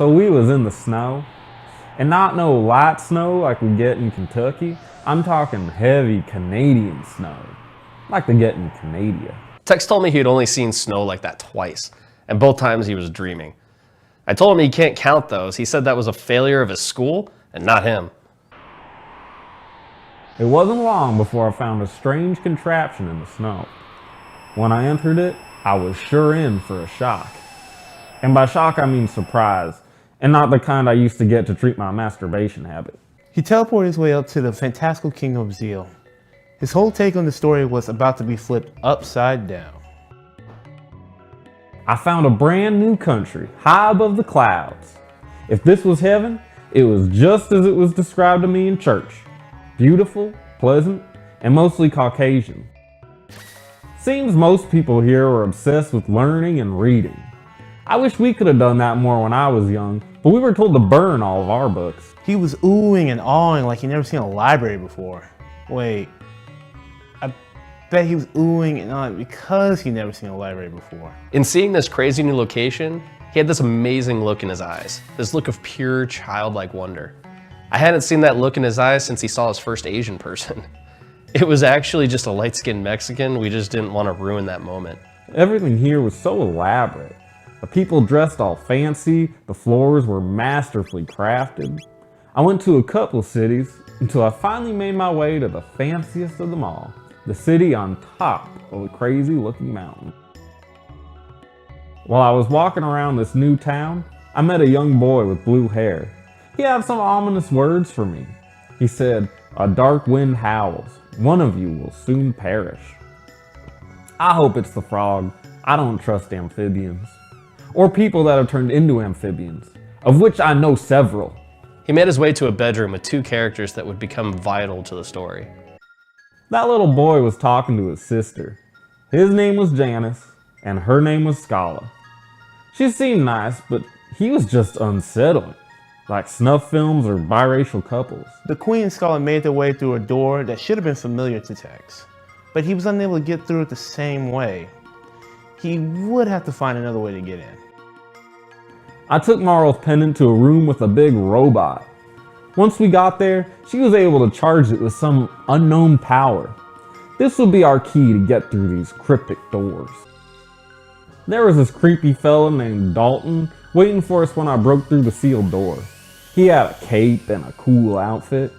So we was in the snow, and not no light snow like we get in Kentucky. I'm talking heavy Canadian snow, like they get in Canada. Tex told me he had only seen snow like that twice, and both times he was dreaming. I told him he can't count those. He said that was a failure of his school and not him. It wasn't long before I found a strange contraption in the snow. When I entered it, I was sure in for a shock. And by shock I mean surprise, and not the kind I used to get to treat my masturbation habit. He teleported his way up to the fantastical kingdom of Zeal. His whole take on the story was about to be flipped upside down. I found a brand new country, high above the clouds. If this was heaven, it was just as it was described to me in church. Beautiful, pleasant, and mostly Caucasian. Seems most people here are obsessed with learning and reading. I wish we could have done that more when I was young, but we were told to burn all of our books. He was oohing and awing like he'd never seen a library before. Wait, I bet he was oohing and awing because he'd never seen a library before. In seeing this crazy new location, he had this amazing look in his eyes, this look of pure childlike wonder. I hadn't seen that look in his eyes since he saw his first Asian person. It was actually just a light-skinned Mexican. We just didn't want to ruin that moment. Everything here was so elaborate. The people dressed all fancy, the floors were masterfully crafted. I went to a couple cities until I finally made my way to the fanciest of them all, the city on top of a crazy looking mountain. While I was walking around this new town, I met a young boy with blue hair. He had some ominous words for me. He said, "A dark wind howls. One of you will soon perish." I hope it's the frog. I don't trust amphibians. Or people that have turned into amphibians, of which I know several. He made his way to a bedroom with two characters that would become vital to the story. That little boy was talking to his sister. His name was Janice, and her name was Scala. She seemed nice, but he was just unsettling, like snuff films or biracial couples. The Queen and Scala made their way through a door that should have been familiar to Tex, but he was unable to get through it the same way. He would have to find another way to get in. I took Marl's pendant to a room with a big robot. Once we got there, she was able to charge it with some unknown power. This would be our key to get through these cryptic doors. There was this creepy fella named Dalton waiting for us when I broke through the sealed door. He had a cape and a cool outfit.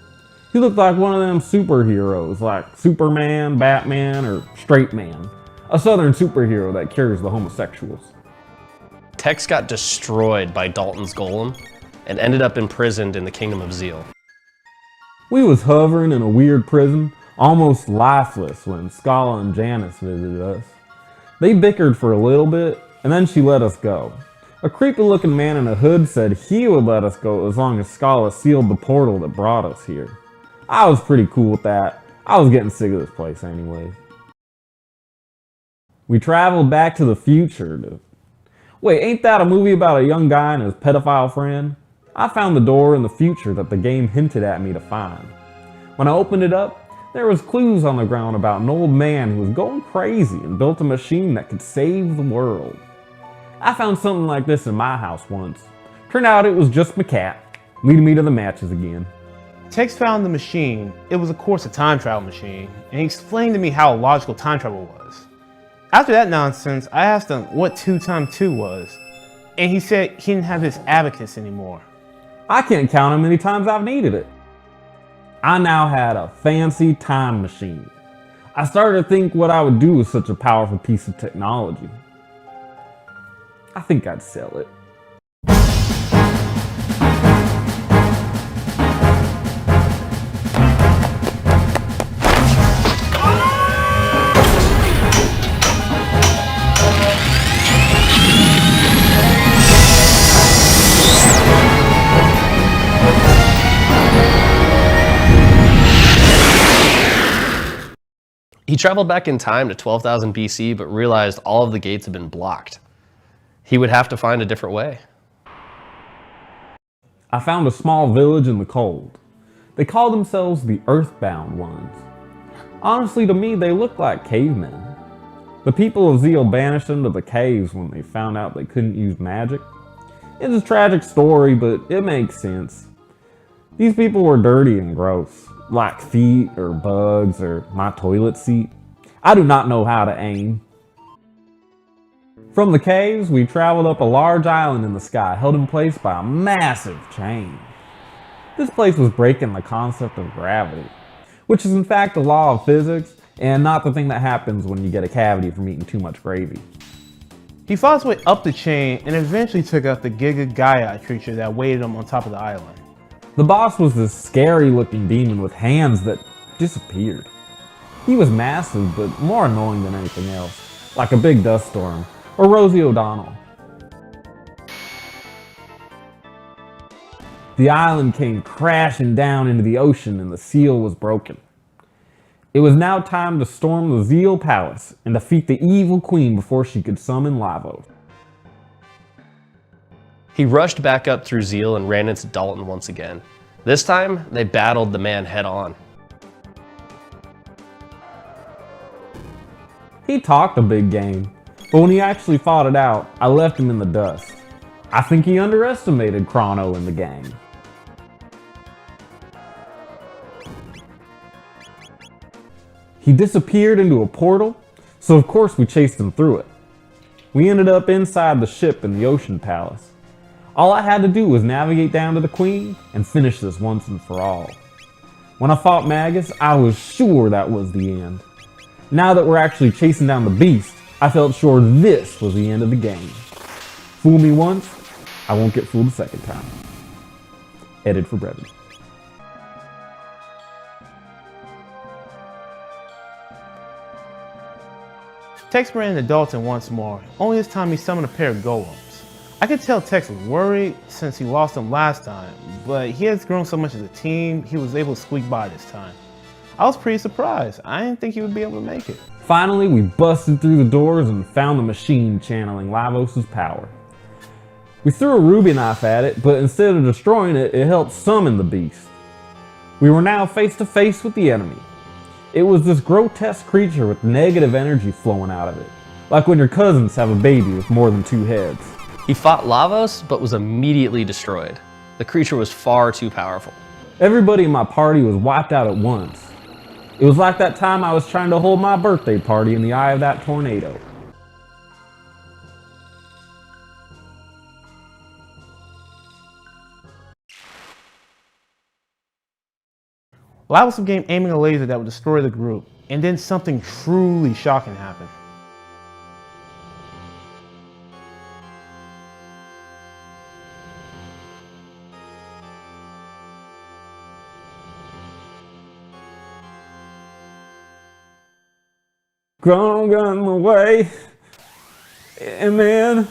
He looked like one of them superheroes, like Superman, Batman, or Straight Man. A southern superhero that cures the homosexuals. Tex got destroyed by Dalton's golem and ended up imprisoned in the Kingdom of Zeal. We was hovering in a weird prison, almost lifeless, when Scala and Janice visited us. They bickered for a little bit, and then she let us go. A creepy looking man in a hood said he would let us go as long as Scala sealed the portal that brought us here. I was pretty cool with that. I was getting sick of this place anyways. We traveled back to the future. Wait, ain't that a movie about a young guy and his pedophile friend? I found the door in the future that the game hinted at me to find. When I opened it up, there was clues on the ground about an old man who was going crazy and built a machine that could save the world. I found something like this in my house once. Turned out it was just my cat, leading me to the matches again. Tex found the machine. It was of course a time travel machine, and he explained to me how logical time travel was. After that nonsense, I asked him what 2 times 2 was, and he said he didn't have his abacus anymore. I can't count how many times I've needed it. I now had a fancy time machine. I started to think what I would do with such a powerful piece of technology. I think I'd sell it. He traveled back in time to 12,000 BC, but realized all of the gates had been blocked. He would have to find a different way. I found a small village in the cold. They called themselves the Earthbound Ones. Honestly, to me, they look like cavemen. The people of Zeal banished them to the caves when they found out they couldn't use magic. It's a tragic story, but it makes sense. These people were dirty and gross, like feet or bugs or my toilet seat. I do not know how to aim. From the caves, we traveled up a large island in the sky, held in place by a massive chain. This place was breaking the concept of gravity, which is in fact the law of physics, and not the thing that happens when you get a cavity from eating too much gravy. He fought his way up the chain and eventually took out the Giga Gaia creature that waited him on top of the island. The boss was this scary looking demon with hands that disappeared. He was massive, but more annoying than anything else, like a big dust storm, or Rosie O'Donnell. The island came crashing down into the ocean and the seal was broken. It was now time to storm the Zeal Palace and defeat the evil queen before she could summon Lavos. He rushed back up through Zeal and ran into Dalton once again. This time, they battled the man head on. He talked a big game, but when he actually fought it out, I left him in the dust. I think he underestimated Chrono and the gang. He disappeared into a portal, so of course we chased him through it. We ended up inside the ship in the Ocean Palace. All I had to do was navigate down to the Queen and finish this once and for all. When I fought Magus, I was sure that was the end. Now that we're actually chasing down the beast, I felt sure this was the end of the game. Fool me once, I won't get fooled a second time. Edited for brevity. Tex ran into Dalton once more, only this time he summoned a pair of golems. I could tell Tex was worried since he lost them last time, but he has grown so much as a team, he was able to squeak by this time. I was pretty surprised. I didn't think he would be able to make it. Finally, we busted through the doors and found the machine channeling Lavos' power. We threw a ruby knife at it, but instead of destroying it, it helped summon the beast. We were now face to face with the enemy. It was this grotesque creature with negative energy flowing out of it, like when your cousins have a baby with more than 2 heads. He fought Lavos, but was immediately destroyed. The creature was far too powerful. Everybody in my party was wiped out at once. It was like that time I was trying to hold my birthday party in the eye of that tornado. Lavos began aiming a laser that would destroy the group, and then something truly shocking happened. Chrono got in the way, and then